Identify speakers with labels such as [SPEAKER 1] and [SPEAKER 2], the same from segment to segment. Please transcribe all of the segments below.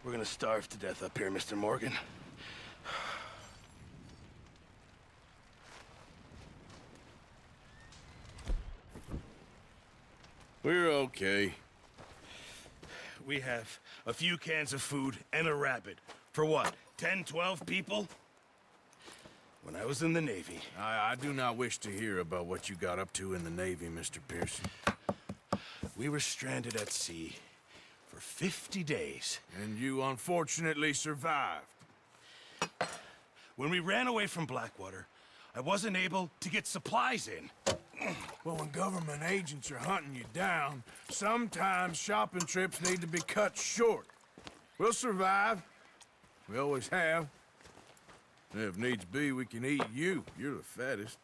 [SPEAKER 1] We're gonna starve to death up here, Mr. Morgan.
[SPEAKER 2] We're okay.
[SPEAKER 1] We have a few cans of food and a rabbit. For what, 10, 12 people? When I was in the Navy...
[SPEAKER 2] I do not wish to hear about what you got up to in the Navy, Mr. Pearson.
[SPEAKER 1] We were stranded at sea for 50 days.
[SPEAKER 2] And you unfortunately survived.
[SPEAKER 1] When we ran away from Blackwater, I wasn't able to get supplies in.
[SPEAKER 2] Well, when government agents are hunting you down, sometimes shopping trips need to be cut short. We'll survive. We always have. And if needs be, we can eat you. You're the fattest.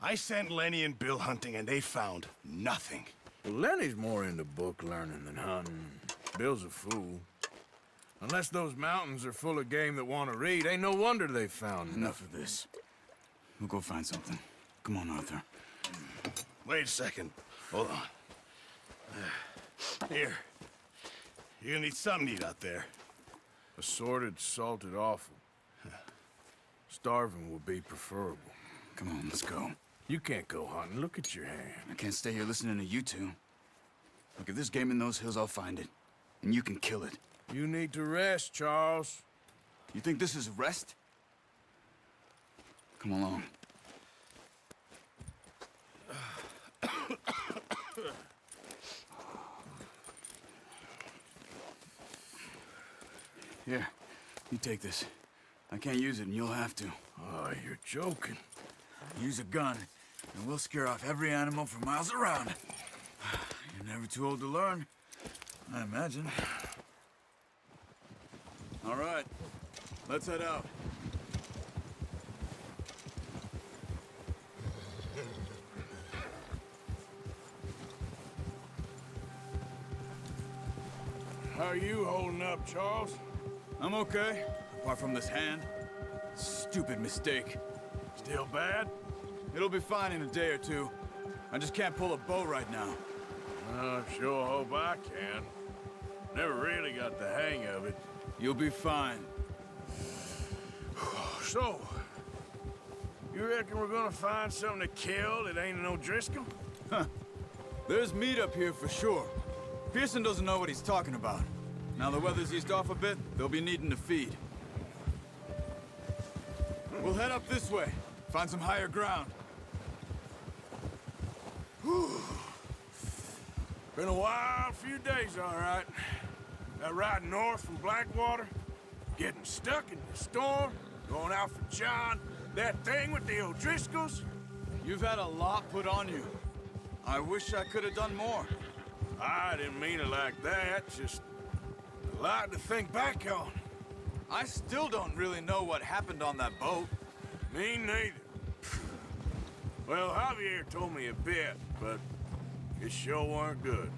[SPEAKER 1] I sent Lenny and Bill hunting, and they found nothing.
[SPEAKER 2] Well, Lenny's more into book learning than hunting. Bill's a fool. Unless those mountains are full of game that want to read, ain't no wonder they found
[SPEAKER 3] Enough of this. We'll go find something. Come on, Arthur.
[SPEAKER 1] Wait a second. Hold on. Here. You're gonna need something to eat out there.
[SPEAKER 2] Assorted, salted offal. Starving will be preferable.
[SPEAKER 3] Come on, let's go.
[SPEAKER 2] You can't go hunting. Look at your hand.
[SPEAKER 3] I can't stay here listening to you two. Look, if there's game in those hills, I'll find it. And you can kill it.
[SPEAKER 2] You need to rest, Charles.
[SPEAKER 3] You think this is rest? Come along. Here, you take this. I can't use it, and you'll have to.
[SPEAKER 2] Oh, you're joking.
[SPEAKER 3] Use a gun, and we'll scare off every animal for miles around. You're never too old to learn, I imagine. All right, let's head out.
[SPEAKER 2] How are you holding up, Charles?
[SPEAKER 3] I'm okay, apart from this hand. Stupid mistake.
[SPEAKER 2] Still bad?
[SPEAKER 3] It'll be fine in a day or two. I just can't pull a bow right now.
[SPEAKER 2] I sure hope I can. Never really got the hang of it.
[SPEAKER 3] You'll be fine.
[SPEAKER 2] So, you reckon we're gonna find something to kill that ain't no Driscoll?
[SPEAKER 3] Huh. There's meat up here for sure. Pearson doesn't know what he's talking about. Now the weather's eased off a bit, they'll be needing to feed. We'll head up this way. Find some higher ground.
[SPEAKER 2] Whew. Been a wild few days, all right. That ride north from Blackwater, getting stuck in the storm, going out for John, that thing with the O'Driscolls.
[SPEAKER 3] You've had a lot put on you. I wish I could have done more.
[SPEAKER 2] I didn't mean it like that, just a lot to think back on.
[SPEAKER 3] I still don't really know what happened on that boat.
[SPEAKER 2] Me neither. Well, Javier told me a bit, but it sure weren't good.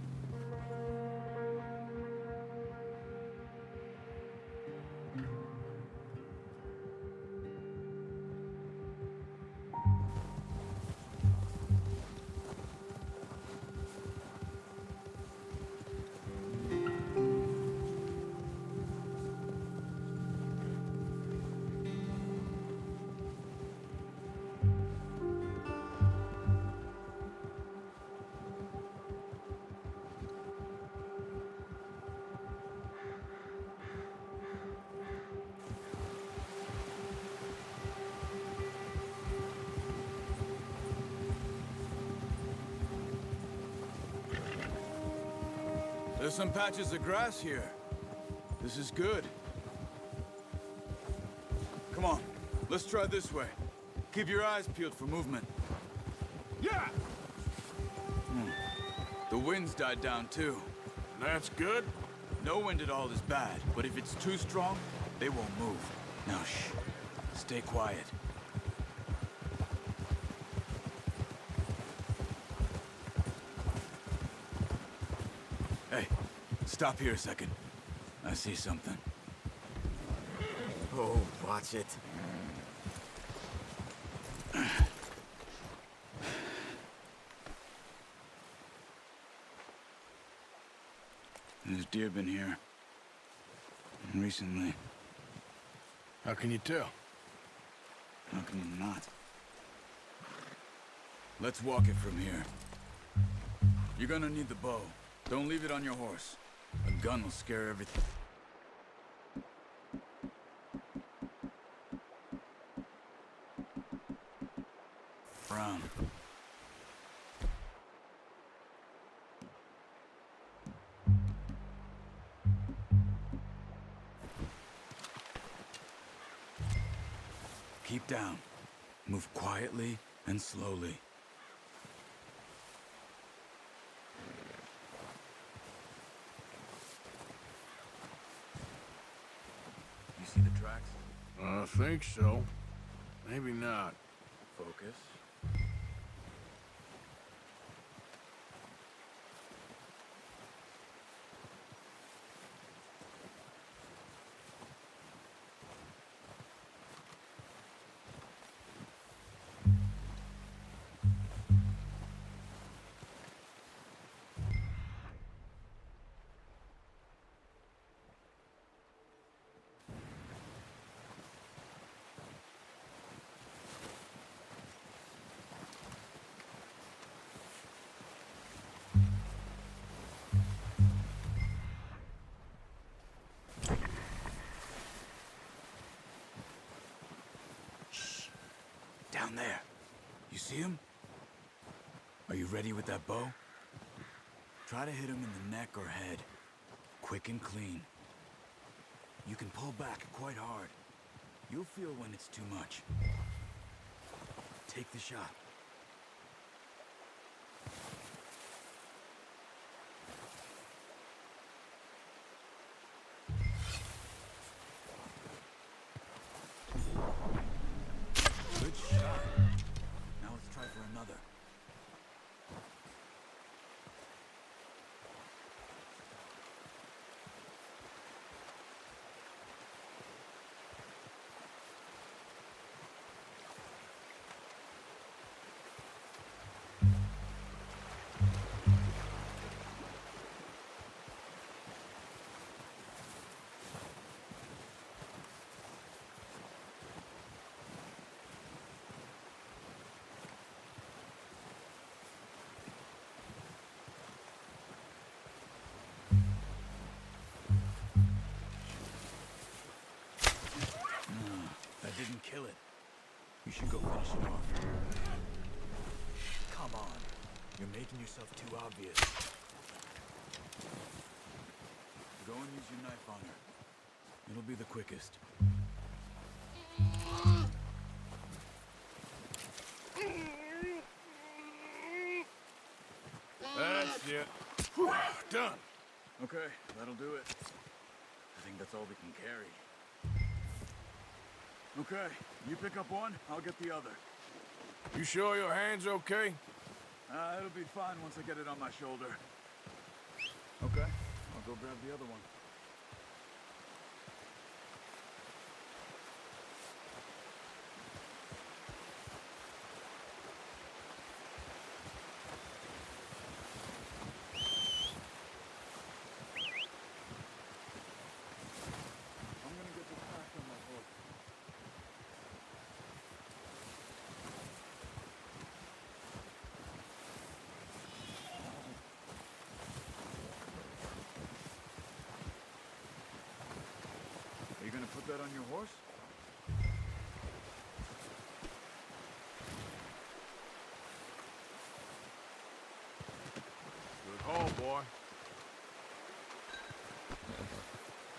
[SPEAKER 3] There's some patches of grass here. This is good. Come on, let's try this way. Keep your eyes peeled for movement.
[SPEAKER 2] Yeah!
[SPEAKER 3] The wind's died down too.
[SPEAKER 2] That's good.
[SPEAKER 3] No wind at all is bad, but if it's too strong, they won't move. Now shh, stay quiet. Hey, stop here a second. I see something.
[SPEAKER 4] Oh, watch it.
[SPEAKER 3] There's deer been here. recently.
[SPEAKER 2] How can you tell?
[SPEAKER 3] How can you not? Let's walk it from here. You're gonna need the bow. Don't leave it on your horse. A gun will scare everything. Around. Keep down. Move quietly and slowly. You see the tracks?
[SPEAKER 2] I think so. Maybe not.
[SPEAKER 3] Focus. Down there. You see him? Are you ready with that bow? Try to hit him in the neck or head. Quick and clean. You can pull back quite hard. You'll feel when it's too much. Take the shot. Good shot. Now let's try for another. That didn't kill it. You should go finish it off. Come on. You're making yourself too obvious. Go and use your knife on her. It'll be the quickest.
[SPEAKER 2] That's it. Whew, done.
[SPEAKER 3] Okay, that'll do it. I think that's all we can carry. Okay, you pick up one, I'll get the other.
[SPEAKER 2] You sure your hand's okay?
[SPEAKER 3] It'll be fine once I get it on my shoulder. Okay, I'll go grab the other one. I'm gonna get this pack on my horse. Are you gonna put that on your horse?
[SPEAKER 2] Good haul, boy.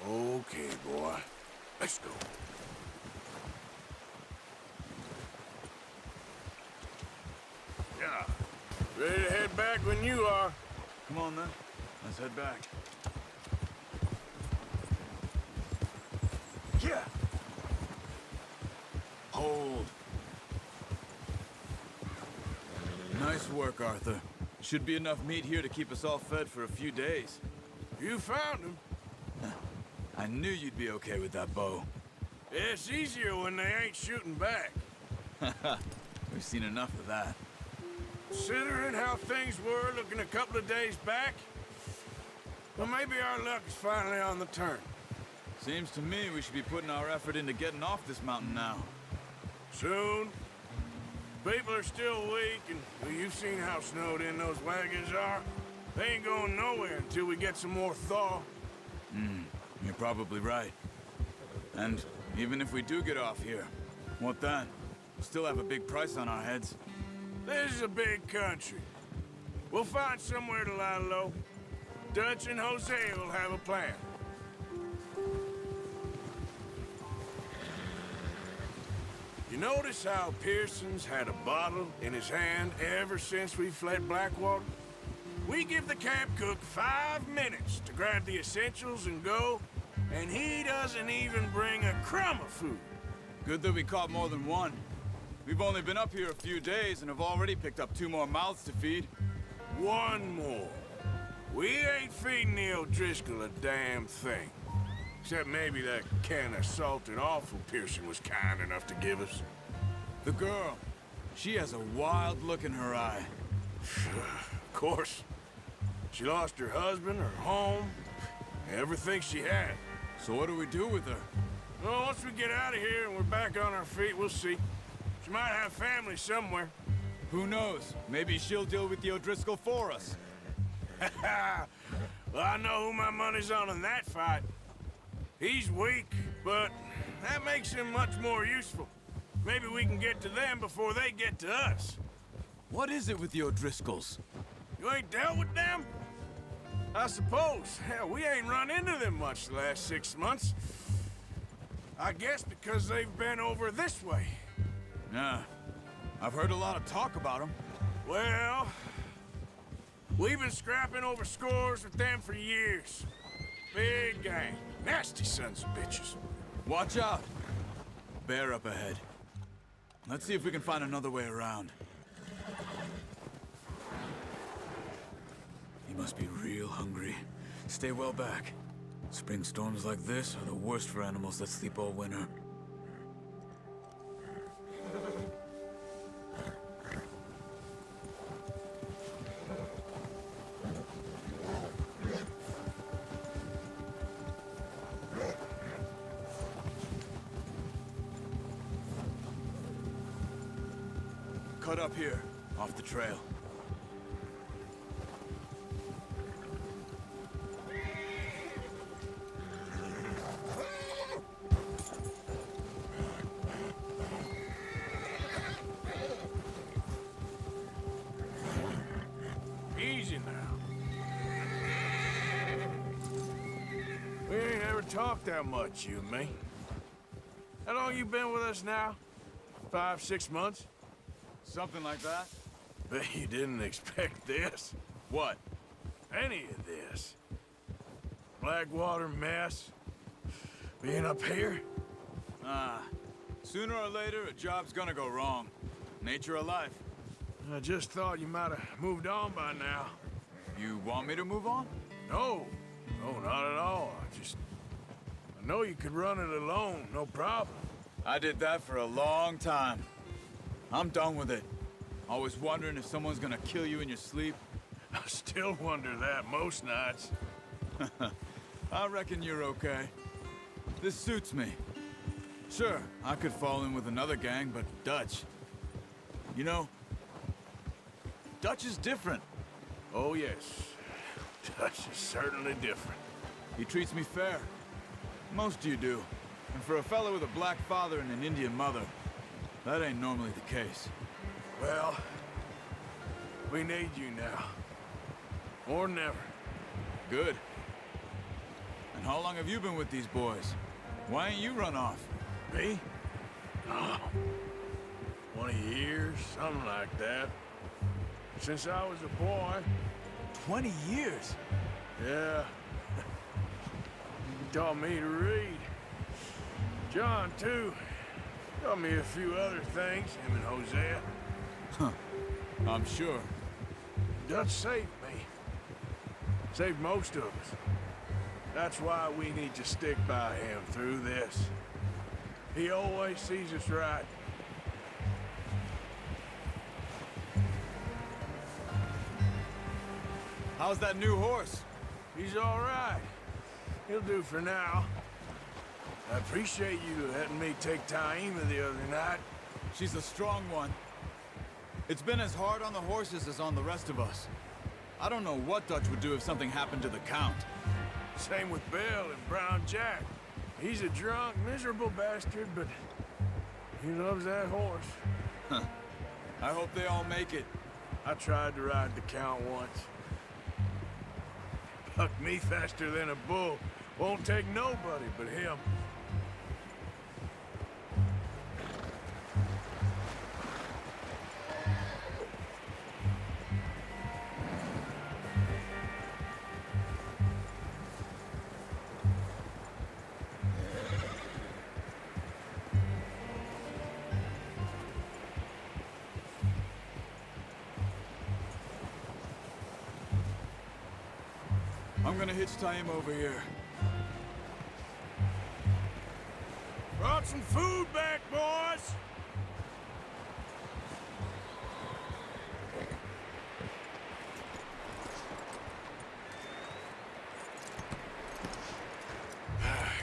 [SPEAKER 2] Okay, boy. Let's go. Yeah. Ready to head back when you are.
[SPEAKER 3] Come on then, let's head back. Yeah. Hold. Nice work, Arthur. Should be enough meat here to keep us all fed for a few days.
[SPEAKER 2] You found him.
[SPEAKER 3] I knew you'd be okay with that bow.
[SPEAKER 2] It's easier when they ain't shooting back.
[SPEAKER 3] We've seen enough of that.
[SPEAKER 2] Considering how things were looking a couple of days back, well, maybe our luck is finally on the turn.
[SPEAKER 3] Seems to me we should be putting our effort into getting off this mountain now.
[SPEAKER 2] Soon. People are still weak, and well, you've seen how snowed in those wagons are. They ain't going nowhere until we get some more thaw.
[SPEAKER 3] You're probably right. And even if we do get off here, what then? We'll still have a big price on our heads.
[SPEAKER 2] This is a big country. We'll find somewhere to lie low. Dutch and Jose will have a plan. You notice how Pearson's had a bottle in his hand ever since we fled Blackwater? We give the camp cook 5 minutes to grab the essentials and go, and he doesn't even bring a crumb of food.
[SPEAKER 3] Good that we caught more than one. We've only been up here a few days and have already picked up 2 more mouths to feed.
[SPEAKER 2] One more. We ain't feeding the O'Driscoll a damn thing. Except maybe that can of salted offal Pearson was kind enough to give us.
[SPEAKER 3] The girl, she has a wild look in her eye.
[SPEAKER 2] Of course. She lost her husband, her home, everything she had.
[SPEAKER 3] So what do we do with her?
[SPEAKER 2] Well, once we get out of here and we're back on our feet, we'll see. She might have family somewhere.
[SPEAKER 3] Who knows? Maybe she'll deal with the O'Driscoll for us.
[SPEAKER 2] Well, I know who my money's on in that fight. He's weak, but that makes him much more useful. Maybe we can get to them before they get to us.
[SPEAKER 3] What is it with the O'Driscolls?
[SPEAKER 2] You ain't dealt with them? I suppose. Hell, we ain't run into them much the last 6 months. I guess because they've been over this way.
[SPEAKER 3] Yeah, I've heard a lot of talk about them.
[SPEAKER 2] Well, we've been scrapping over scores with them for years. Big gang. Nasty sons of bitches.
[SPEAKER 3] Watch out! Bear up ahead. Let's see if we can find another way around. He must be real hungry. Stay well back. Spring storms like this are the worst for animals that sleep all winter. Cut up here, off the trail.
[SPEAKER 2] Easy now. We ain't ever talked that much, you and me. How long you been with us now? 5, 6 months?
[SPEAKER 3] Something like that?
[SPEAKER 2] Bet you didn't expect this.
[SPEAKER 3] What?
[SPEAKER 2] Any of this. Blackwater mess. Being up here.
[SPEAKER 3] Sooner or later, a job's gonna go wrong. Nature of life.
[SPEAKER 2] I just thought you might have moved on by now.
[SPEAKER 3] You want me to move on?
[SPEAKER 2] No. No, not at all. I know you could run it alone, no problem.
[SPEAKER 3] I did that for a long time. I'm done with it. Always wondering if someone's gonna kill you in your sleep.
[SPEAKER 2] I still wonder that most nights.
[SPEAKER 3] I reckon you're okay. This suits me. Sure, I could fall in with another gang, but Dutch... You know, Dutch is different.
[SPEAKER 2] Oh, yes. Dutch is certainly different.
[SPEAKER 3] He treats me fair. Most of you do. And for a fellow with a black father and an Indian mother, that ain't normally the case.
[SPEAKER 2] Well, we need you now. More than ever.
[SPEAKER 3] Good. And how long have you been with these boys? Why ain't you run off?
[SPEAKER 2] Me? Oh, 20 years, something like that. Since I was a boy.
[SPEAKER 3] 20 years?
[SPEAKER 2] Yeah. He taught me to read. John, too. Taught me a few other things, him and Hosea.
[SPEAKER 3] Huh. I'm sure.
[SPEAKER 2] Dutch saved me. Saved most of us. That's why we need to stick by him through this. He always sees us right.
[SPEAKER 3] How's that new horse?
[SPEAKER 2] He's all right. He'll do for now. I appreciate you letting me take Taima the other night.
[SPEAKER 3] She's a strong one. It's been as hard on the horses as on the rest of us. I don't know what Dutch would do if something happened to the Count.
[SPEAKER 2] Same with Bill and Brown Jack. He's a drunk, miserable bastard, but he loves that horse.
[SPEAKER 3] Huh. I hope they all make it.
[SPEAKER 2] I tried to ride the Count once. Bucked me faster than a bull. Won't take nobody but him.
[SPEAKER 3] I'm gonna hitch Taima over here.
[SPEAKER 2] Brought some food back, boys!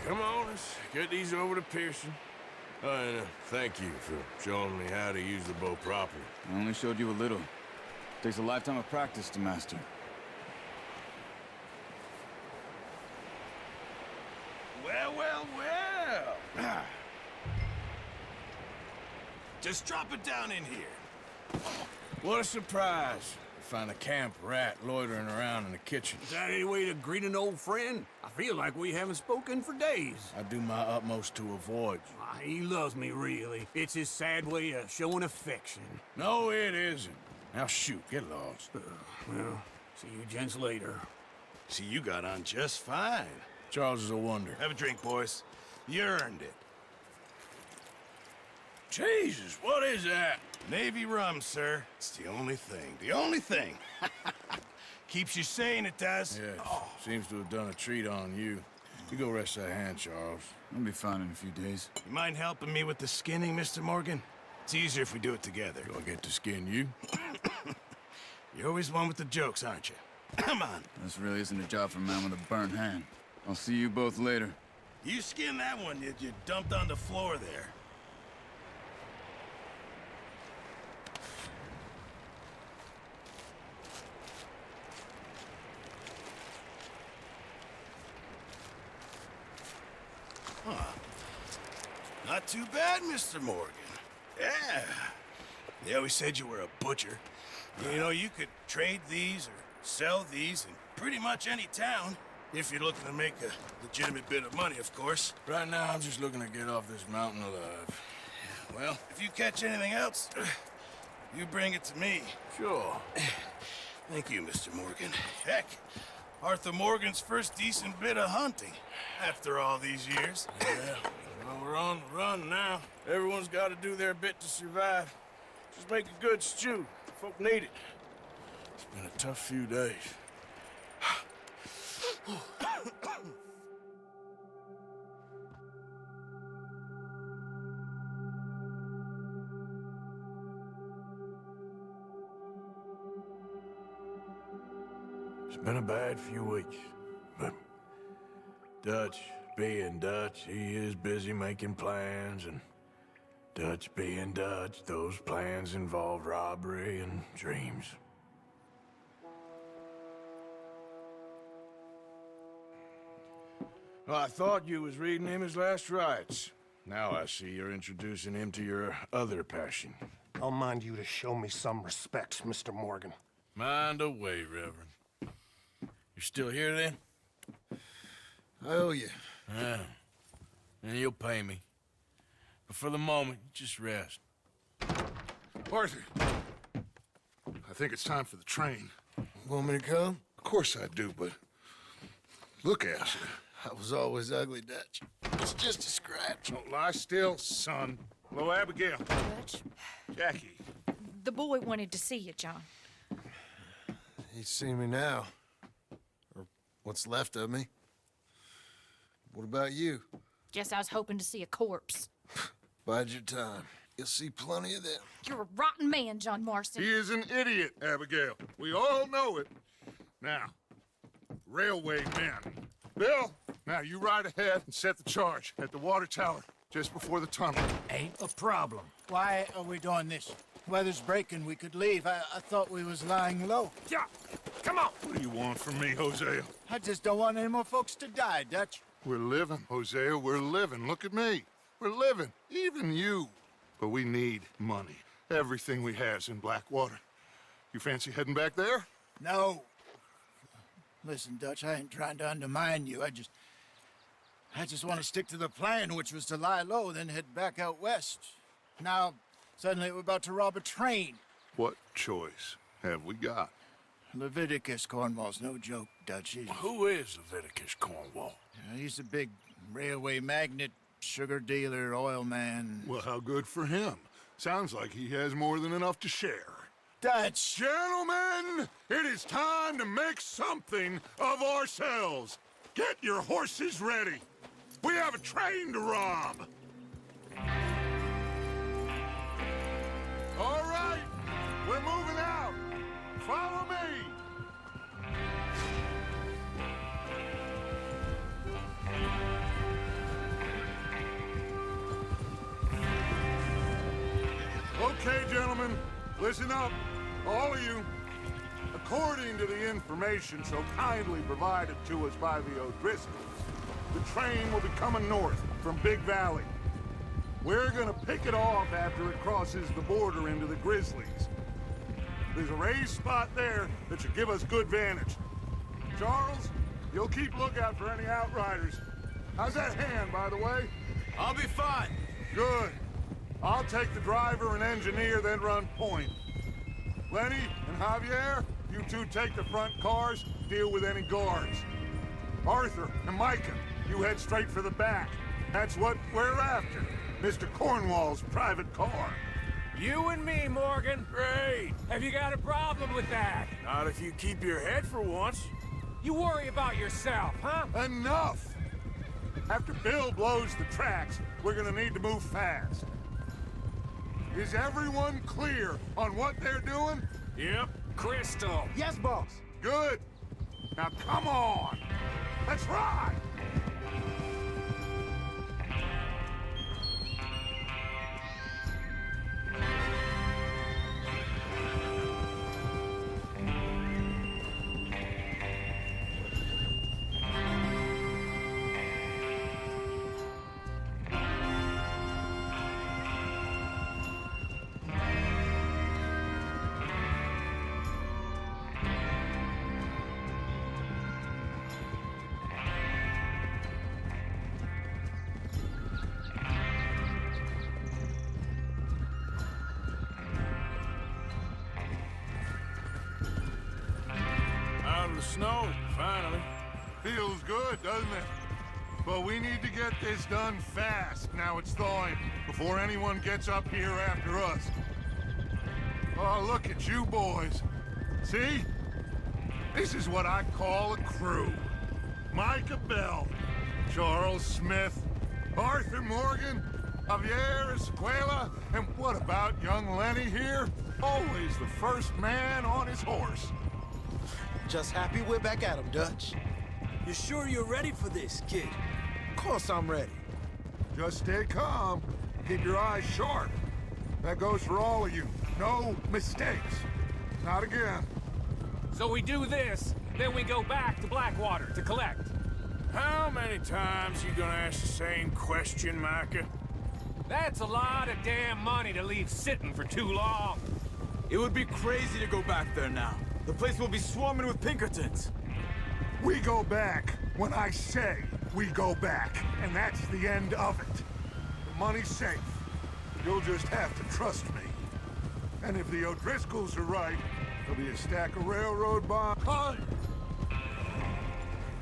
[SPEAKER 2] Come on, let's get these over to Pearson. Oh, and thank you for showing me how to use the bow properly.
[SPEAKER 3] I only showed you a little. Takes a lifetime of practice to master.
[SPEAKER 1] Well, well, well. Just drop it down in here.
[SPEAKER 2] What a surprise. Find a camp rat loitering around in the kitchen.
[SPEAKER 4] Is that any way to greet an old friend? I feel like we haven't spoken for days.
[SPEAKER 2] I do my utmost to avoid you.
[SPEAKER 4] He loves me, really. It's his sad way of showing affection.
[SPEAKER 2] No, it isn't. Now shoot, get lost.
[SPEAKER 4] Well, see you gents later.
[SPEAKER 1] See, you got on just fine.
[SPEAKER 2] Charles is a wonder.
[SPEAKER 1] Have a drink, boys. You earned it.
[SPEAKER 2] Jesus, what is that?
[SPEAKER 1] Navy rum, sir. It's the only thing. The only thing. Keeps you sane, it does.
[SPEAKER 2] Yes, seems to have done a treat on you. You go rest that hand, Charles.
[SPEAKER 3] I'll be fine in a few days.
[SPEAKER 1] You mind helping me with the skinning, Mr. Morgan? It's easier if we do it together.
[SPEAKER 2] Do I get to skin you?
[SPEAKER 1] You're always one with the jokes, aren't you? Come on.
[SPEAKER 3] This really isn't a job for a man with a burnt hand. I'll see you both later.
[SPEAKER 1] You skin that one you dumped on the floor there. Huh. Not too bad, Mr. Morgan. Yeah. They always said you were a butcher. You know, you could trade these or sell these in pretty much any town. If you're looking to make a legitimate bit of money, of course.
[SPEAKER 2] Right now, I'm just looking to get off this mountain alive.
[SPEAKER 1] Well, if you catch anything else, you bring it to me.
[SPEAKER 2] Sure.
[SPEAKER 1] Thank you, Mr. Morgan. Heck, Arthur Morgan's first decent bit of hunting after all these years.
[SPEAKER 2] Yeah, well, we're on the run now. Everyone's got to do their bit to survive. Just make a good stew. Folk need it. It's been a tough few days. It's been a bad few weeks, but Dutch being Dutch, he is busy making plans, and Dutch being Dutch, those plans involve robbery and dreams. Well, I thought you was reading him his last rites. Now I see you're introducing him to your other passion.
[SPEAKER 5] I'll mind you to show me some respect, Mr. Morgan.
[SPEAKER 2] Mind away, Reverend. You're still here, then?
[SPEAKER 1] I owe you.
[SPEAKER 2] Yeah. And you'll pay me. But for the moment, just rest.
[SPEAKER 6] Arthur, I think it's time for the train.
[SPEAKER 1] Want me to come?
[SPEAKER 6] Of course I do, but look at you.
[SPEAKER 1] I was always ugly, Dutch. It's just a scratch.
[SPEAKER 6] Don't lie still, son. Hello, Abigail.
[SPEAKER 7] Dutch,
[SPEAKER 6] Jackie.
[SPEAKER 7] the boy wanted to see you, John.
[SPEAKER 8] He's seen me now. Or what's left of me. What about you?
[SPEAKER 7] Guess I was hoping to see a corpse.
[SPEAKER 8] Bide your time. You'll see plenty of them.
[SPEAKER 7] You're a rotten man, John Marston.
[SPEAKER 6] He is an idiot, Abigail. We all know it. Now, railway men. Bill, Now, you ride ahead and set the charge at the water tower just before the tunnel.
[SPEAKER 2] Ain't a problem.
[SPEAKER 9] Why are we doing this? Weather's breaking, we could leave. I thought we was lying low.
[SPEAKER 6] Yeah, come on. What do you want from me, Hosea?
[SPEAKER 9] I just don't want any more folks to die, Dutch.
[SPEAKER 6] We're living, Hosea, we're living. Look at me. We're living, even you. But we need money. Everything we have's in Blackwater. You fancy heading back there?
[SPEAKER 9] No. Listen, Dutch, I ain't trying to undermine you. I just want to stick to the plan, which was to lie low, then head back out west. Now, suddenly we're about to rob a train.
[SPEAKER 6] What choice have we got?
[SPEAKER 9] Leviticus Cornwall's no joke, Dutch.
[SPEAKER 2] Who is Leviticus Cornwall?
[SPEAKER 9] He's a big railway magnate, sugar dealer, oil man.
[SPEAKER 6] Well, how good for him. Sounds like he has more than enough to share.
[SPEAKER 9] Dutch!
[SPEAKER 6] Gentlemen, it is time to make something of ourselves. Get your horses ready. We have a train to rob. All right, we're moving out. Follow me. Okay, gentlemen, listen up, all of you. According to the information so kindly provided to us by the O'Driscolls, the train will be coming north from Big Valley. We're gonna pick it off after it crosses the border into the Grizzlies. There's a raised spot there that should give us good vantage. Charles, you'll keep lookout for any outriders. How's that hand, by the way?
[SPEAKER 3] I'll be fine.
[SPEAKER 6] Good. I'll take the driver and engineer, then run point. Lenny and Javier, you two take the front cars, deal with any guards. Arthur and Micah, you head straight for the back. That's what we're after. Mr. Cornwall's private car.
[SPEAKER 2] You and me, Morgan. Great. Have you got a problem with that? Not if you keep your head for once. You worry about yourself, huh?
[SPEAKER 6] Enough! After Bill blows the tracks, we're gonna need to move fast. Is everyone clear on what they're doing?
[SPEAKER 2] Yep.
[SPEAKER 4] Crystal.
[SPEAKER 9] Yes, boss.
[SPEAKER 6] Good. Now come on! Let's ride!
[SPEAKER 2] Out of the snow, finally.
[SPEAKER 6] Feels good, doesn't it? But we need to get this done fast. Now it's thawing, before anyone gets up here after us. Oh, look at you boys. See? This is what I call a crew. Micah Bell, Charles Smith, Arthur Morgan, Javier Escuela, and what about young Lenny here? Always the first man on his horse.
[SPEAKER 8] Just happy we're back at 'em, Dutch.
[SPEAKER 3] You sure you're ready for this, kid?
[SPEAKER 8] Of course I'm ready.
[SPEAKER 6] Just stay calm. Keep your eyes sharp. That goes for all of you. No mistakes. Not again.
[SPEAKER 4] So we do this, then we go back to Blackwater to collect.
[SPEAKER 2] How many times you gonna ask the same question, Micah?
[SPEAKER 4] That's a lot of damn money to leave sitting for too long.
[SPEAKER 3] It would be crazy to go back there now. The place will be swarming with Pinkertons.
[SPEAKER 6] We go back when I say we go back, and that's the end of it. The money's safe. You'll just have to trust me. And if the O'Driscolls are right, there'll be a stack of railroad bonds. Huh?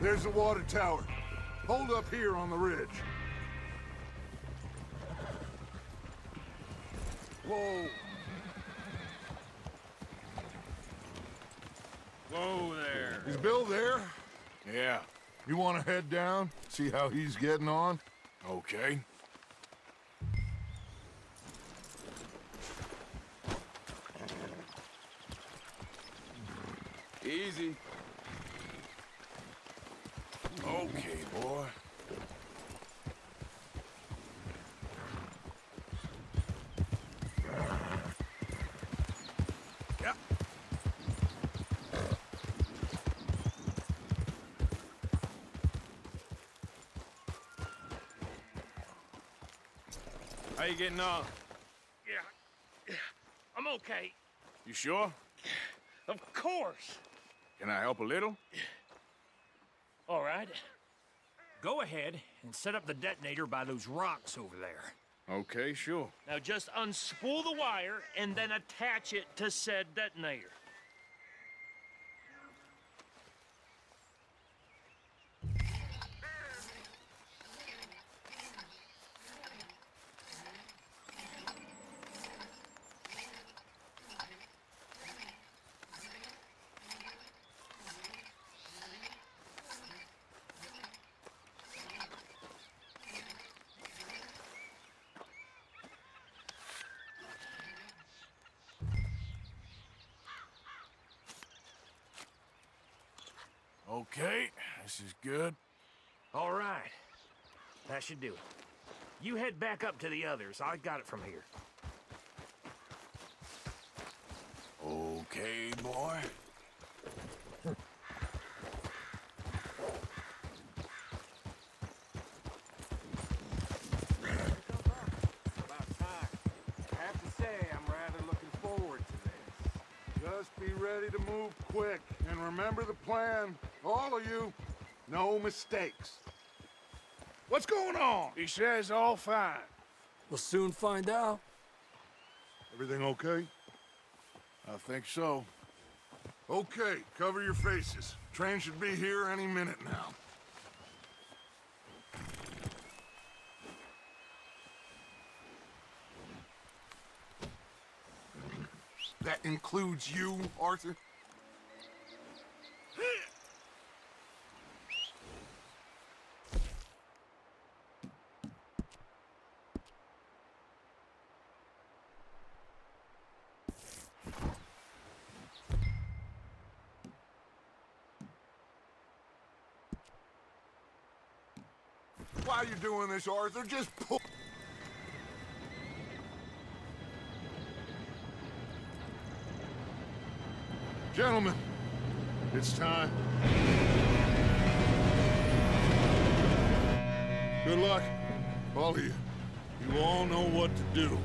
[SPEAKER 6] There's the water tower. Hold up here on the ridge. Whoa.
[SPEAKER 2] Whoa there.
[SPEAKER 6] Is Bill there?
[SPEAKER 2] Yeah.
[SPEAKER 6] You want to head down, see how he's getting on?
[SPEAKER 2] Okay.
[SPEAKER 3] Easy.
[SPEAKER 2] Oh, Okay, boy. Yep. How you getting on?
[SPEAKER 4] Yeah, I'm okay.
[SPEAKER 2] You sure?
[SPEAKER 4] Of course.
[SPEAKER 2] Can I help a little?
[SPEAKER 4] All right. Go ahead and set up the detonator by those rocks over there.
[SPEAKER 2] Okay, sure.
[SPEAKER 4] Now just unspool the wire and then attach it to said detonator.
[SPEAKER 2] Okay, this is good.
[SPEAKER 4] All right. That should do it. You head back up to the others. I got it from here.
[SPEAKER 2] Okay, boy.
[SPEAKER 4] About time. I have to say, I'm rather looking forward to this.
[SPEAKER 6] Just be ready to move quick. And remember the plan. All of you. No mistakes. What's going on?
[SPEAKER 2] He says all fine.
[SPEAKER 10] We'll soon find out.
[SPEAKER 6] Everything okay?
[SPEAKER 2] I think so.
[SPEAKER 6] Okay, cover your faces. Train should be here any minute now. That includes you, Arthur? Why are you doing this, Arthur? Just pull. Gentlemen, it's time. Good luck, all of you. You all know what to do.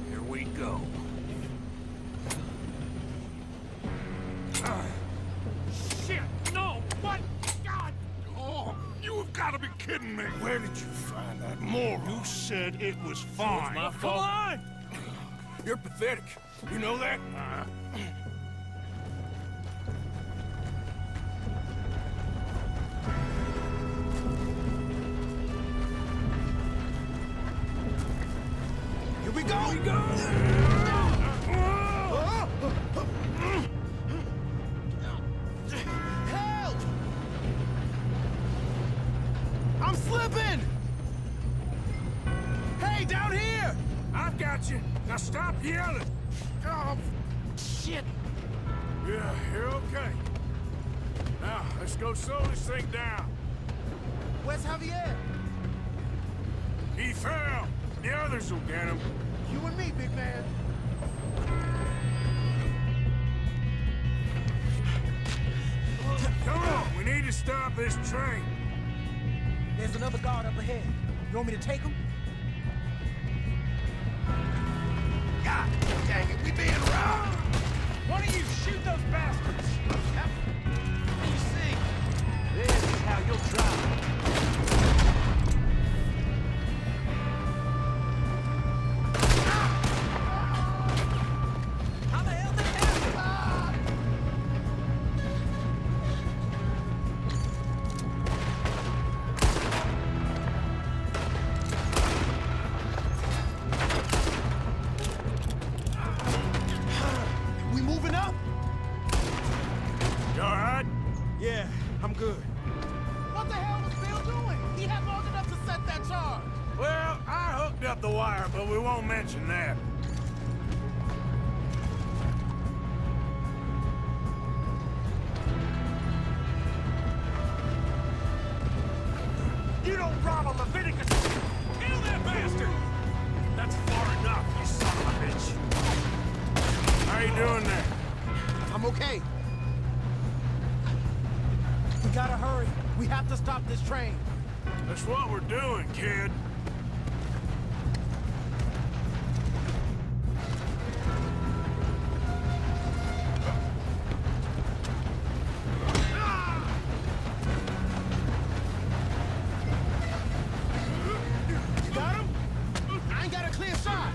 [SPEAKER 4] Here we go. Shit! No! What? God!
[SPEAKER 6] Oh, you have got to be kidding me.
[SPEAKER 2] Where did you find that moron?
[SPEAKER 6] You said it was fine.
[SPEAKER 2] My fault. Come on! You're pathetic. You know that? Here we go! Here we go! Help! I'm slipping! Hey, down here! I've got you. Now stop yelling. Oh, shit. Yeah, you're okay. Now, let's go slow this thing down.
[SPEAKER 9] Where's Javier?
[SPEAKER 2] He fell. The others will get him.
[SPEAKER 9] You and me, big man.
[SPEAKER 2] Come on, we need to stop this train.
[SPEAKER 10] There's another guard up ahead. You want me to take him?
[SPEAKER 2] God dang it, we being robbed.
[SPEAKER 4] Why don't you shoot those bastards?
[SPEAKER 2] Easy.
[SPEAKER 4] This is how you'll drive.
[SPEAKER 10] How the hell did it happen?
[SPEAKER 2] We moving up? You all right?
[SPEAKER 10] Yeah, I'm good.
[SPEAKER 9] What the hell was Bill doing? He had long enough to set that charge.
[SPEAKER 2] Well, I hooked up the wire, but we won't mention that.
[SPEAKER 4] Leviticus! Kill that bastard! That's far enough, you son of a bitch!
[SPEAKER 2] How you doing there?
[SPEAKER 10] I'm okay. We gotta hurry. We have to stop this train.
[SPEAKER 2] That's what we're doing, kid.
[SPEAKER 10] You got him? I ain't got a clear shot.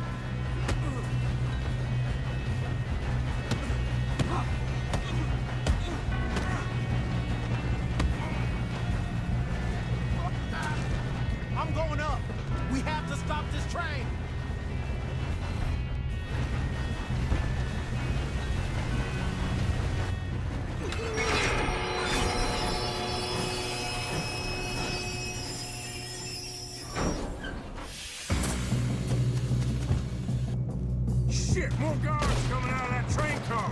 [SPEAKER 10] I'm going up. We have to stop this train.
[SPEAKER 2] Shit, more guards coming out of that train car.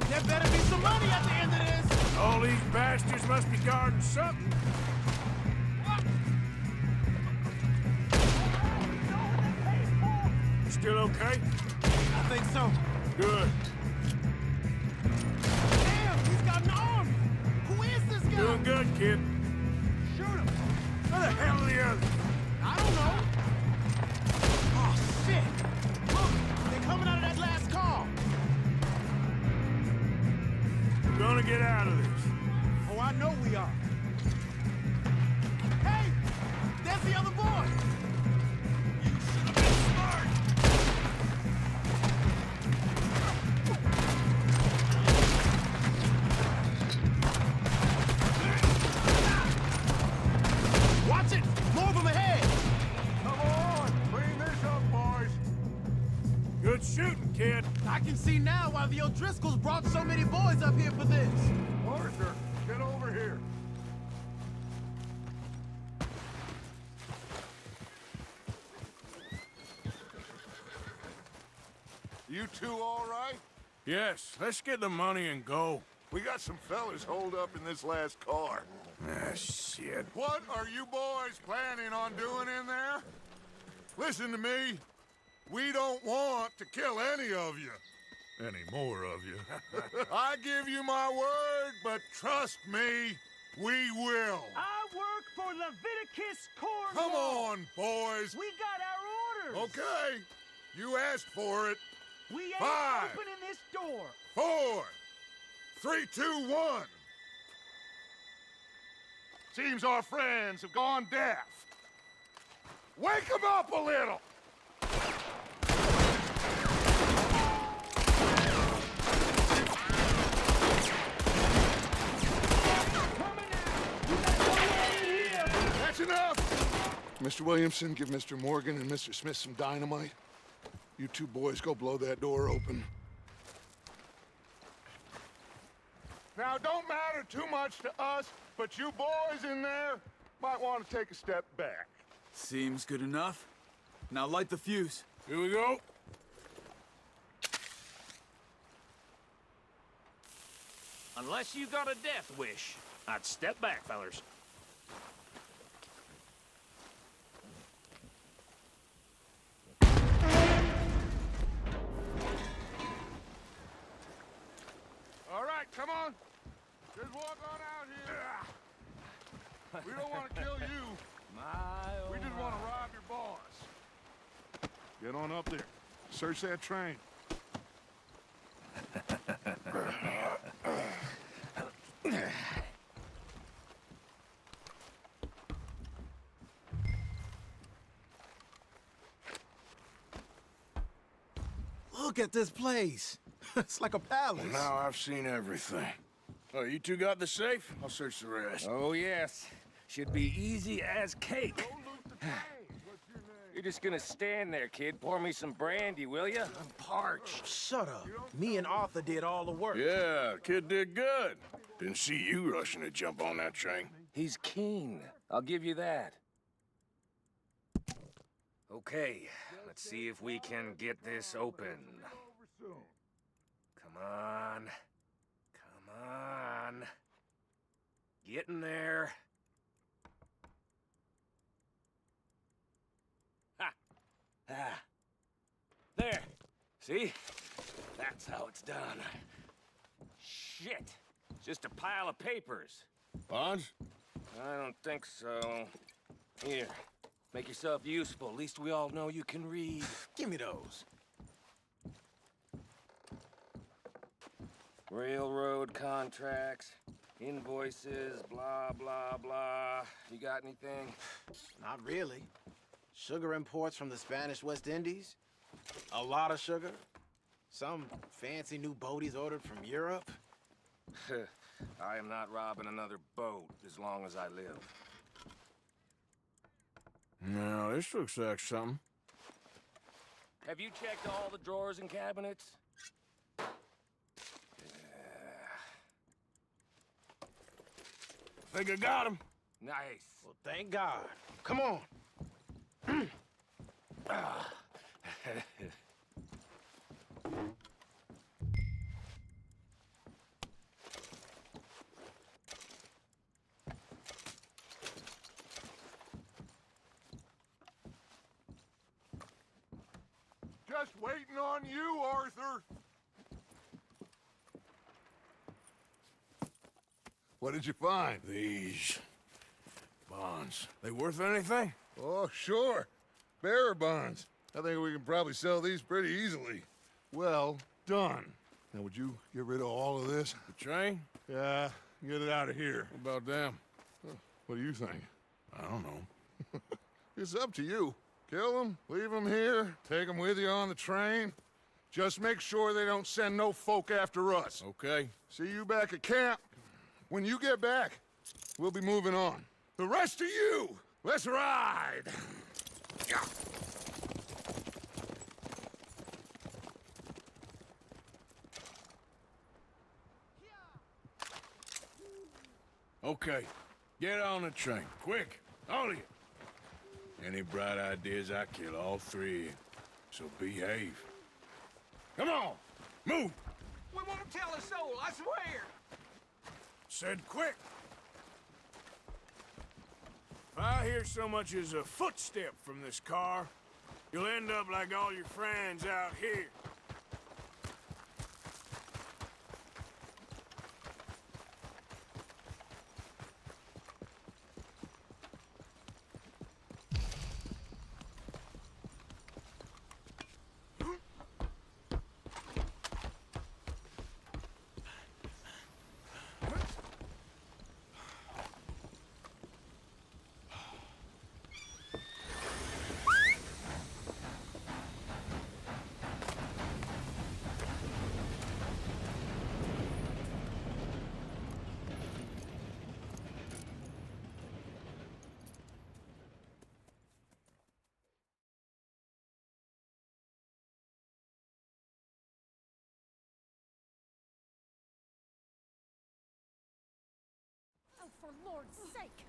[SPEAKER 10] There better be some money at the end of this.
[SPEAKER 2] All these bastards must be guarding something. Still okay?
[SPEAKER 10] I think so.
[SPEAKER 2] Good.
[SPEAKER 10] Damn, he's got an army. Who is this guy?
[SPEAKER 2] Doing good, kid.
[SPEAKER 10] Shoot him.
[SPEAKER 2] Where the hell are the others?
[SPEAKER 10] I don't know. Oh, shit. Look, they're coming out of that last car.
[SPEAKER 2] We're gonna get out of this.
[SPEAKER 10] Oh, I know we are. Hey, there's the other boy. You should have been smart. Watch it! More of them ahead!
[SPEAKER 6] Come on, clean this up, boys.
[SPEAKER 2] Good shooting, kid.
[SPEAKER 10] I can see now why the O'Driscolls brought so many boys up here for this.
[SPEAKER 6] Arthur, get over here. You two all right?
[SPEAKER 2] Yes, let's get the money and go.
[SPEAKER 6] We got some fellas holed up in this last car.
[SPEAKER 2] Ah, shit.
[SPEAKER 6] What are you boys planning on doing in there? Listen to me. We don't want to kill any of you. Any more of you. I give you my word, but trust me, we will.
[SPEAKER 4] I work for Leviticus Corps.
[SPEAKER 6] Come on, boys.
[SPEAKER 4] We got our orders.
[SPEAKER 6] Okay, you asked for it.
[SPEAKER 4] We ain't
[SPEAKER 6] 5,
[SPEAKER 4] opening this door.
[SPEAKER 6] 4, 3, 2, 1. Seems our friends have gone deaf. Wake them up a little. That's enough. Mr. Williamson, give Mr. Morgan and Mr. Smith some dynamite. You two boys go blow that door open. Now, don't matter too much to us, but you boys in there might want to take a step back.
[SPEAKER 3] Seems good enough. Now light the fuse.
[SPEAKER 2] Here we go.
[SPEAKER 4] Unless you got a death wish, I'd step back, fellers.
[SPEAKER 6] All right, come on. Just walk on out here. We don't want to kill you. We just want to rob your boss. Get on up there. Search that train.
[SPEAKER 10] Look at this place. It's like a palace.
[SPEAKER 2] Now I've seen everything. Oh, you two got the safe? I'll search the rest.
[SPEAKER 11] Oh, yes. Should be easy as cake. You're just gonna stand there, kid. Pour me some brandy, will ya?
[SPEAKER 10] I'm parched. Shut up. Me and Arthur did all the work.
[SPEAKER 2] Yeah, kid did good. Didn't see you rushing to jump on that train.
[SPEAKER 11] He's keen. I'll give you that. Okay, let's see if we can get this open. Come on. Come on. See? That's how it's done. Shit. It's just a pile of papers.
[SPEAKER 2] Bonds?
[SPEAKER 11] I don't think so. Here. Make yourself useful. At least we all know you can read.
[SPEAKER 10] Give me those.
[SPEAKER 11] Railroad contracts, invoices, blah, blah, blah. You got anything?
[SPEAKER 10] Not really. Sugar imports from the Spanish West Indies. A lot of sugar. Some fancy new boat he's ordered from Europe.
[SPEAKER 11] I am not robbing another boat as long as I live.
[SPEAKER 2] Now, this looks like something.
[SPEAKER 11] Have you checked all the drawers and cabinets?
[SPEAKER 2] Think I got him.
[SPEAKER 11] Nice.
[SPEAKER 10] Well, thank God. Come on.
[SPEAKER 6] Just waiting on you, Arthur. What did you find?
[SPEAKER 2] These bonds. They worth anything?
[SPEAKER 6] Oh, sure. Bearer bonds. I think we can probably sell these pretty easily. Well done. Now, would you get rid of all of this?
[SPEAKER 2] The train?
[SPEAKER 6] Yeah, get it out of here.
[SPEAKER 2] What about them?
[SPEAKER 6] What do you think?
[SPEAKER 2] I don't know.
[SPEAKER 6] It's up to you. Kill them, leave them here, take them with you on the train. Just make sure they don't send no folk after us.
[SPEAKER 2] Okay.
[SPEAKER 6] See you back at camp. When you get back, we'll be moving on. The rest of you, let's ride!
[SPEAKER 2] Okay. Get on the train. Quick. All of you. Any bright ideas, I kill all three of you. So behave. Come on! Move!
[SPEAKER 10] We won't tell a soul, I swear!
[SPEAKER 2] Said quick! If I hear so much as a footstep from this car, you'll end up like all your friends out here.
[SPEAKER 12] Oh, for Lord's sake,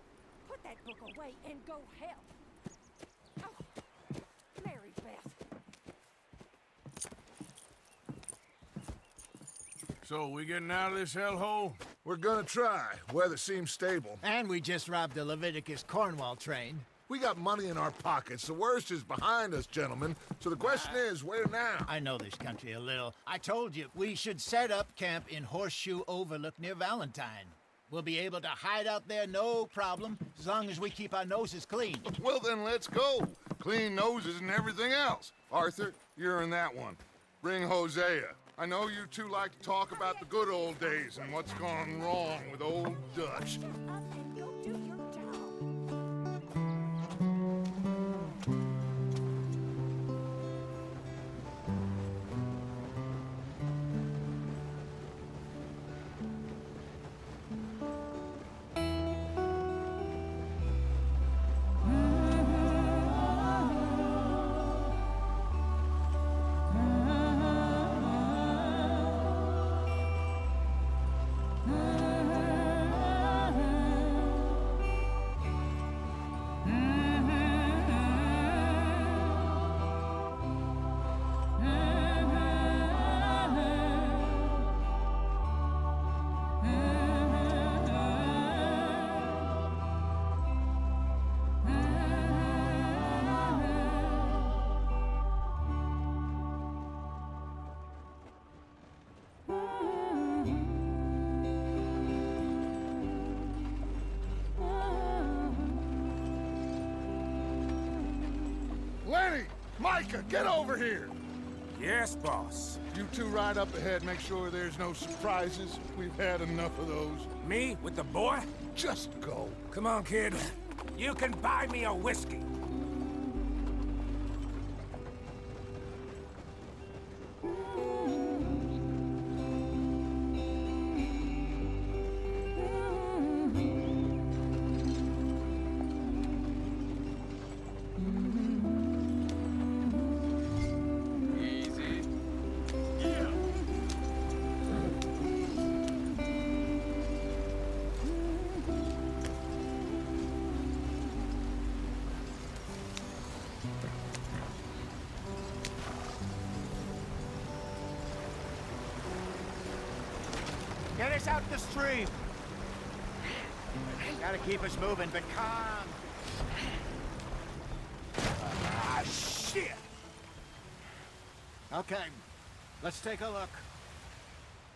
[SPEAKER 12] put that book away and go help. Oh, Mary Beth.
[SPEAKER 2] So, we getting out of this hellhole?
[SPEAKER 6] We're gonna try. Weather seems stable.
[SPEAKER 9] And we just robbed the Leviticus Cornwall train.
[SPEAKER 6] We got money in our pockets. The worst is behind us, gentlemen. So the question is, where now?
[SPEAKER 9] I know this country a little. I told you, we should set up camp in Horseshoe Overlook near Valentine. We'll be able to hide out there no problem, as long as we keep our noses clean.
[SPEAKER 6] Well, then let's go. Clean noses and everything else. Arthur, you're in that one. Bring Hosea. I know you two like to talk about the good old days and what's gone wrong with old Dutch.
[SPEAKER 12] Shut up and go do your job.
[SPEAKER 6] Micah, get over here!
[SPEAKER 2] Yes, boss.
[SPEAKER 6] You two ride up ahead, make sure there's no surprises. We've had enough of those.
[SPEAKER 2] Me with the boy?
[SPEAKER 6] Just go.
[SPEAKER 2] Come on, kid. You can buy me a whiskey.
[SPEAKER 9] Get us out the stream. Gotta keep us moving, but calm.
[SPEAKER 2] Ah, shit!
[SPEAKER 9] Okay, let's take a look.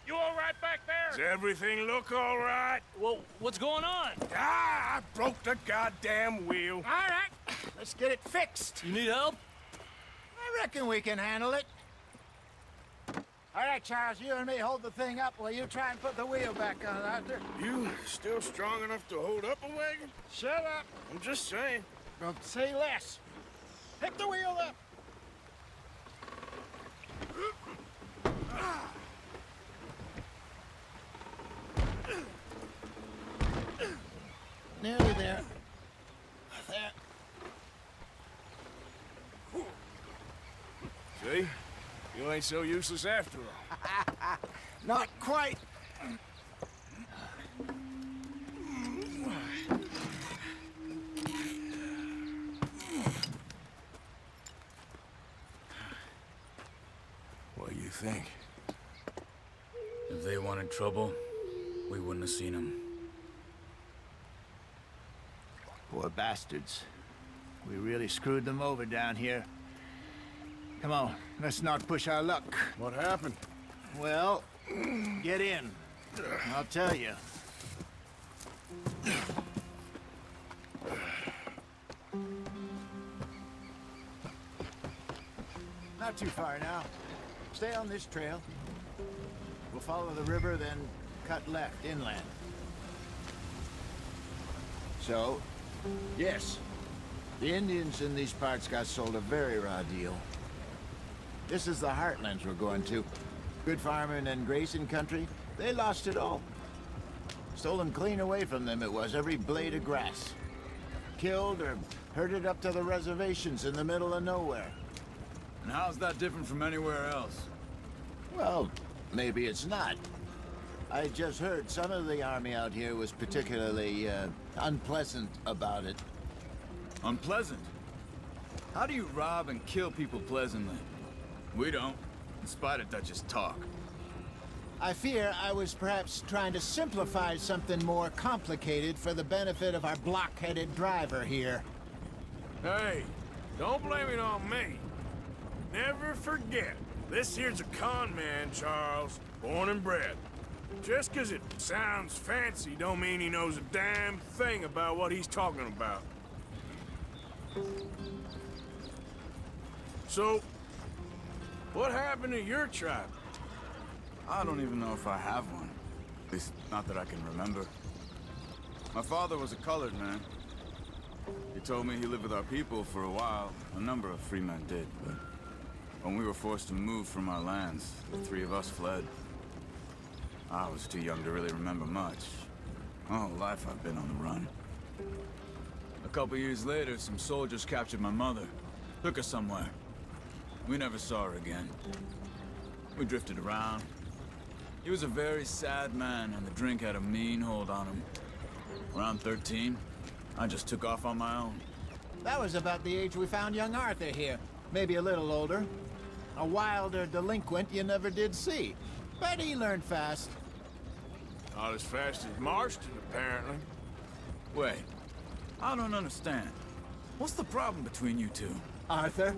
[SPEAKER 4] You all right back there?
[SPEAKER 2] Does everything look all right?
[SPEAKER 4] Well, what's going on?
[SPEAKER 2] Ah, I broke the goddamn wheel.
[SPEAKER 9] All right, let's get it fixed.
[SPEAKER 4] You need help?
[SPEAKER 9] I reckon we can handle it. All right, Charles, you and me hold the thing up while you try and put the wheel back on, Arthur.
[SPEAKER 2] You still strong enough to hold up a wagon?
[SPEAKER 9] Shut up.
[SPEAKER 2] I'm just saying.
[SPEAKER 9] Well, say less. Pick the wheel up. Nearly there. There.
[SPEAKER 2] See? You ain't so useless after all.
[SPEAKER 9] Not quite.
[SPEAKER 2] What do you think?
[SPEAKER 3] If they wanted trouble, we wouldn't have seen them.
[SPEAKER 9] Poor bastards. We really screwed them over down here. Come on, let's not push our luck.
[SPEAKER 2] What happened?
[SPEAKER 9] Well, get in. I'll tell you. Not too far now. Stay on this trail. We'll follow the river, then cut left inland. So, yes, the Indians in these parts got sold a very raw deal. This is the heartlands we're going to. Good farming and grazing country, they lost it all. Stolen clean away from them it was, every blade of grass. Killed or herded up to the reservations in the middle of nowhere.
[SPEAKER 3] And how's that different from anywhere else?
[SPEAKER 9] Well, maybe it's not. I just heard some of the army out here was particularly, unpleasant about it.
[SPEAKER 3] Unpleasant? How do you rob and kill people pleasantly? We don't, in spite of Dutch's talk.
[SPEAKER 9] I fear I was perhaps trying to simplify something more complicated for the benefit of our block-headed driver here.
[SPEAKER 2] Hey, don't blame it on me. Never forget, this here's a con man, Charles, born and bred. Just 'cause it sounds fancy don't mean he knows a damn thing about what he's talking about. So, what happened to your tribe?
[SPEAKER 3] I don't even know if I have one. At least, not that I can remember. My father was a colored man. He told me he lived with our people for a while. A number of free men did, but when we were forced to move from our lands, the three of us fled. I was too young to really remember much. My whole life I've been on the run. A couple years later, some soldiers captured my mother. Took her somewhere. We never saw her again. We drifted around. He was a very sad man, and the drink had a mean hold on him. Around 13, I just took off on my own.
[SPEAKER 9] That was about the age we found young Arthur here. Maybe a little older. A wilder delinquent you never did see. But he learned fast.
[SPEAKER 2] Not as fast as Marston, apparently.
[SPEAKER 3] Wait, I don't understand. What's the problem between you two?
[SPEAKER 9] Arthur?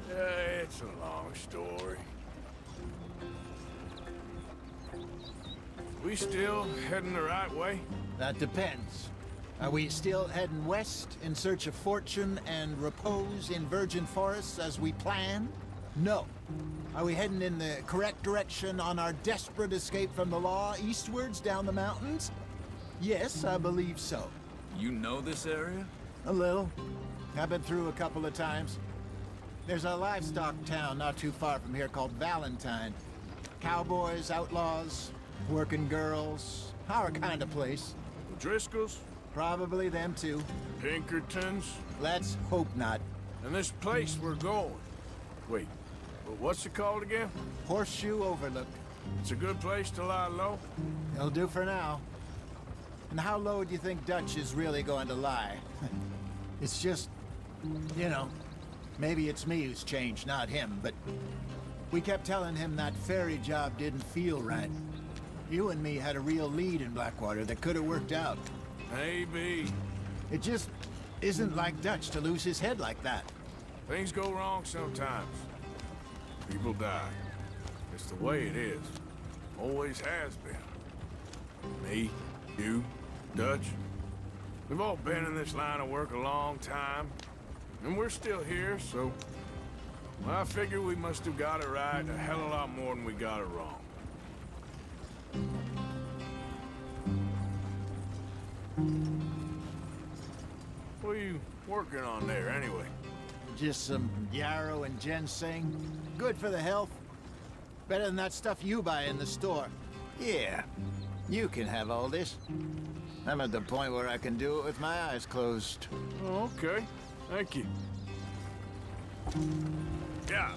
[SPEAKER 2] It's a long story. We still heading the right way?
[SPEAKER 9] That depends. Are we still heading west in search of fortune and repose in virgin forests as we planned? No. Are we heading in the correct direction on our desperate escape from the law eastwards down the mountains? Yes, I believe so.
[SPEAKER 3] You know this area?
[SPEAKER 9] A little. I've been through a couple of times. There's a livestock town not too far from here called Valentine. Cowboys, outlaws, working girls, our kind of place.
[SPEAKER 2] The Driscolls?
[SPEAKER 9] Probably them too.
[SPEAKER 2] Pinkertons?
[SPEAKER 9] Let's hope not.
[SPEAKER 2] And this place we're going. Wait, well, what's it called again?
[SPEAKER 9] Horseshoe Overlook.
[SPEAKER 2] It's a good place to lie low?
[SPEAKER 9] It'll do for now. And how low do you think Dutch is really going to lie? It's just, you know, maybe it's me who's changed, not him, but we kept telling him that ferry job didn't feel right. You and me had a real lead in Blackwater that could have worked out.
[SPEAKER 2] Maybe.
[SPEAKER 9] It just isn't like Dutch to lose his head like that.
[SPEAKER 2] Things go wrong sometimes. People die. It's the way it is. Always has been. Me, you, Dutch. We've all been in this line of work a long time. And we're still here, so... well, I figure we must have got it right a hell of a lot more than we got it wrong. What are you working on there, anyway?
[SPEAKER 9] Just some yarrow and ginseng. Good for the health. Better than that stuff you buy in the store. Yeah, you can have all this. I'm at the point where I can do it with my eyes closed.
[SPEAKER 2] Oh, okay. Thank you. Yeah.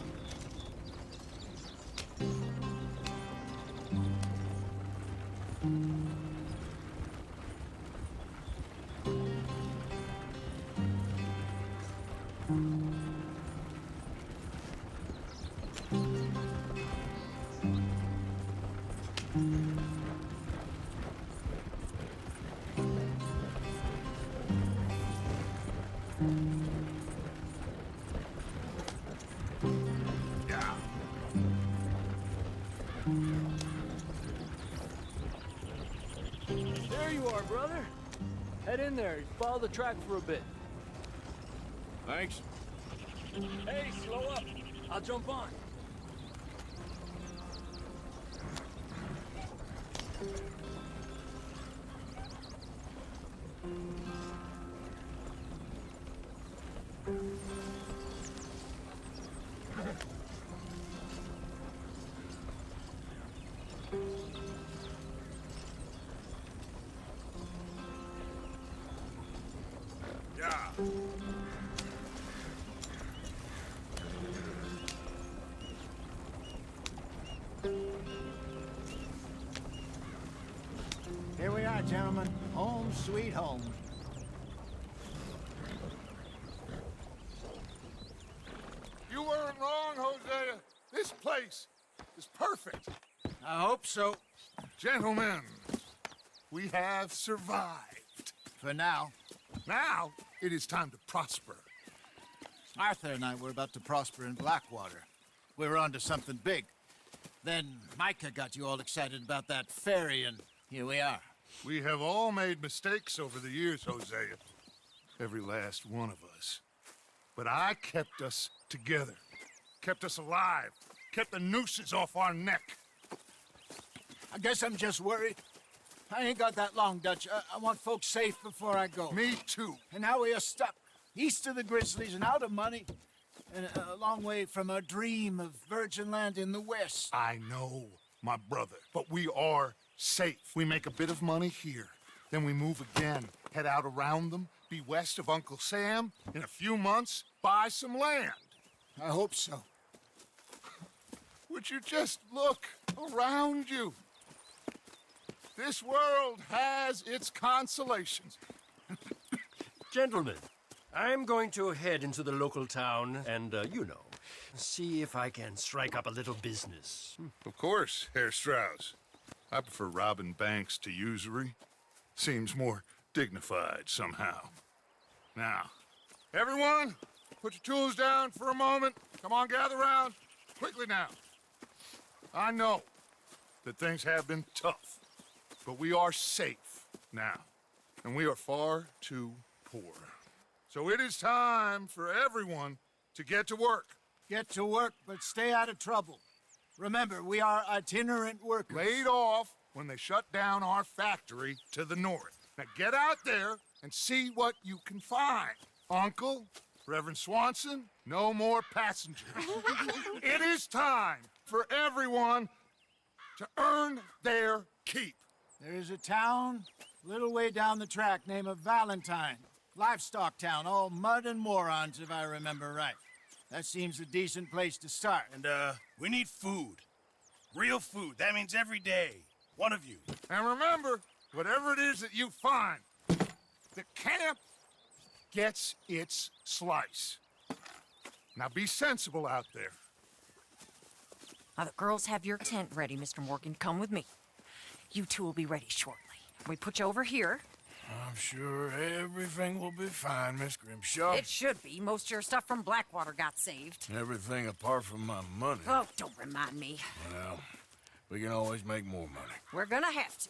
[SPEAKER 13] There you are, brother. Head in there. Follow the track for a bit.
[SPEAKER 2] Thanks.
[SPEAKER 13] Hey, slow up. I'll jump on.
[SPEAKER 2] Yeah.
[SPEAKER 9] Here we are, gentlemen. Home sweet home.
[SPEAKER 6] You weren't wrong, Hosea. This place is perfect.
[SPEAKER 9] I hope so.
[SPEAKER 6] Gentlemen, we have survived.
[SPEAKER 9] For now.
[SPEAKER 6] Now, it is time to prosper.
[SPEAKER 9] Arthur and I were about to prosper in Blackwater. We were onto something big. Then Micah got you all excited about that ferry, and here we are.
[SPEAKER 6] We have all made mistakes over the years, Hosea. Every last one of us. But I kept us together. Kept us alive. Kept the nooses off our neck.
[SPEAKER 9] I guess I'm just worried. I ain't got that long, Dutch. I want folks safe before I go.
[SPEAKER 6] Me too.
[SPEAKER 9] And now we are stuck, east of the Grizzlies and out of money, and a long way from our dream of virgin land in the west.
[SPEAKER 6] I know, my brother, but we are safe. We make a bit of money here, then we move again, head out around them, be west of Uncle Sam, in a few months, buy some land.
[SPEAKER 9] I hope so.
[SPEAKER 6] Would you just look around you? This world has its consolations.
[SPEAKER 4] Gentlemen, I'm going to head into the local town and, you know, see if I can strike up a little business.
[SPEAKER 6] Of course, Herr Strauss. I prefer robbing banks to usury. Seems more dignified somehow. Now, everyone, put your tools down for a moment. Come on, gather round. Quickly now. I know that things have been tough, but we are safe now. and we are far too poor. So it is time for everyone to get to work.
[SPEAKER 9] Get to work, but stay out of trouble. Remember, we are itinerant workers.
[SPEAKER 6] Laid off when they shut down our factory to the north. Now get out there and see what you can find. Uncle, Reverend Swanson, no more passengers. It is time for everyone to earn their keep.
[SPEAKER 9] There is a town a little way down the track named Valentine. Livestock town, all mud and morons, if I remember right. That seems a decent place to start.
[SPEAKER 1] And, we need food. Real food. That means every day. One of you.
[SPEAKER 6] And remember, whatever it is that you find, the camp gets its slice. Now be sensible out there.
[SPEAKER 14] Now the girls have your tent ready, Mr. Morgan. Come with me. You two will be ready shortly. We put you over here.
[SPEAKER 2] I'm sure everything will be fine, Miss Grimshaw.
[SPEAKER 14] It should be. Most of your stuff from Blackwater got saved.
[SPEAKER 2] Everything apart from my money.
[SPEAKER 14] Oh, don't remind me.
[SPEAKER 2] Well, we can always make more money.
[SPEAKER 14] We're gonna have to.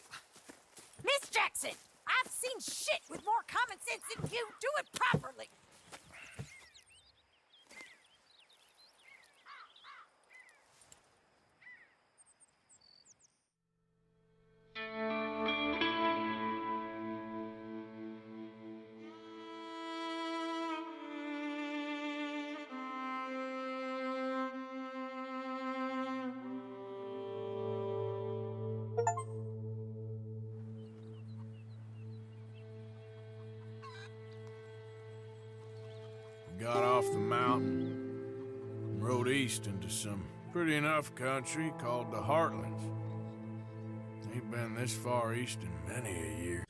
[SPEAKER 14] Miss Jackson, I've seen shit with more common sense than you. Do it properly.
[SPEAKER 2] Got off the mountain and rode east into some pretty enough country called the Heartlands. Ain't been this far east in many a year.